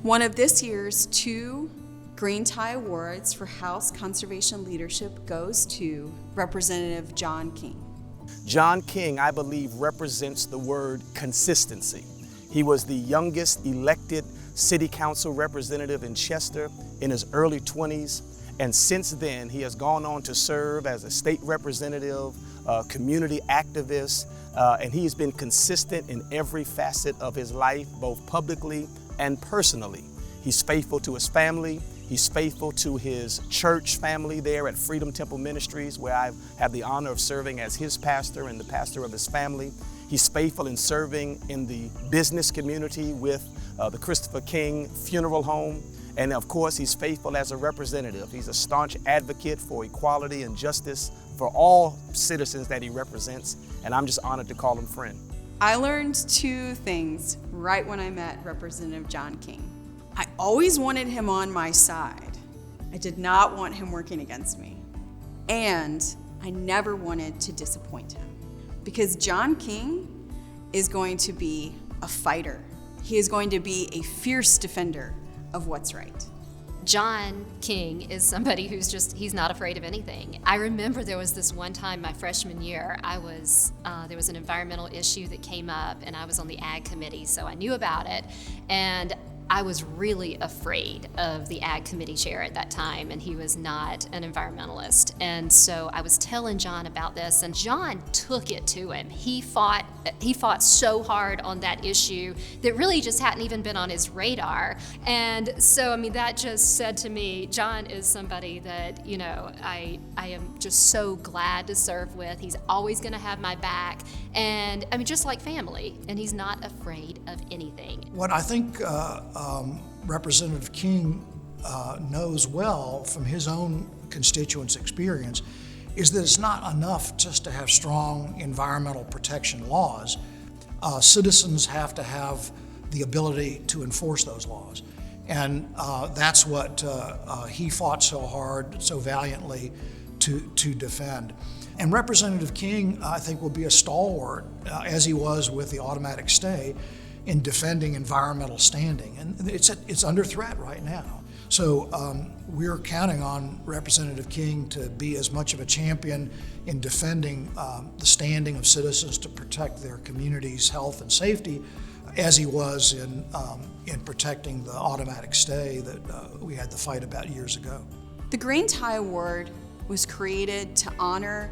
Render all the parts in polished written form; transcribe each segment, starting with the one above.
One of this year's 2 Green Tie Awards for House Conservation Leadership goes to Representative John King. John King, I believe, represents the word consistency. He was the youngest elected city council representative in Chester in his early 20s, and since then he has gone on to serve as a state representative, community activist, and he has been consistent in every facet of his life, both publicly and personally. He's faithful to his family. He's faithful to his church family there at Freedom Temple Ministries, where I have the honor of serving as his pastor and the pastor of his family. He's faithful in serving in the business community with the Christopher King Funeral Home. And of course, he's faithful as a representative. He's a staunch advocate for equality and justice for all citizens that he represents. And I'm just honored to call him friend. I learned 2 things right when I met Representative John King. I always wanted him on my side. I did not want him working against me. And I never wanted to disappoint him, because John King is going to be a fighter. He is going to be a fierce defender of what's right. John King is somebody he's not afraid of anything. I remember there was this one time my freshman year, there was an environmental issue that came up, and I was on the ag committee, so I knew about it. And I was really afraid of the ag committee chair at that time, and he was not an environmentalist. And so I was telling John about this, and John took it to him. He fought so hard on that issue that really just hadn't even been on his radar. And so, I mean, that just said to me, John is somebody that, you know, I am just so glad to serve with. He's always gonna have my back, and I mean, just like family, and he's not afraid of anything. What I think Representative King knows well from his own constituents' experience is that it's not enough just to have strong environmental protection laws. Citizens have to have the ability to enforce those laws. And that's what he fought so hard, so valiantly to defend. And Representative King, I think, will be a stalwart, as he was with the automatic stay, in defending environmental standing. And it's under threat right now. So we're counting on Representative King to be as much of a champion in defending the standing of citizens to protect their community's health and safety as he was in protecting the automatic stay that we had the fight about years ago. The Green Tie Award was created to honor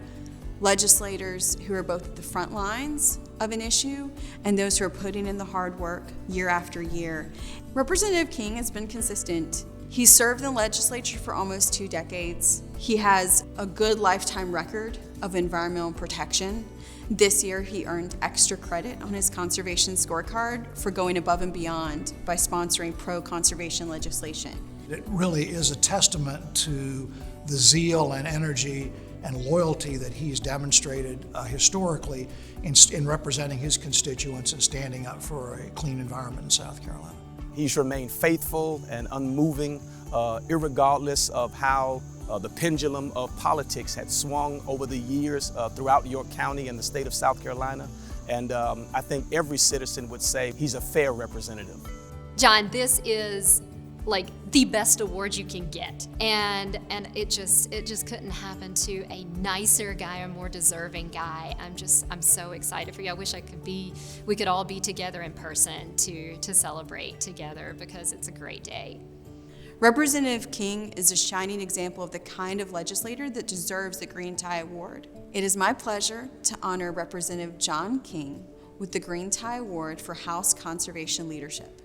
legislators who are both at the front lines of an issue and those who are putting in the hard work year after year. Representative King has been consistent. He served in the legislature for almost 2 decades. He has a good lifetime record of environmental protection. This year, he earned extra credit on his Conservation Scorecard for going above and beyond by sponsoring pro-conservation legislation. It really is a testament to the zeal and energy and loyalty that he's demonstrated historically in representing his constituents and standing up for a clean environment in South Carolina. He's remained faithful and unmoving, irregardless of how the pendulum of politics had swung over the years throughout York County and the state of South Carolina. And I think every citizen would say he's a fair representative. John, this is like the best award you can get, and it just couldn't happen to a nicer guy, a more deserving guy. I'm so excited for you. I wish we could all be together in person to celebrate together, because it's a great day. Representative King is a shining example of the kind of legislator that deserves the Green Tie Award. It is my pleasure to honor Representative John King with the Green Tie Award for House Conservation Leadership.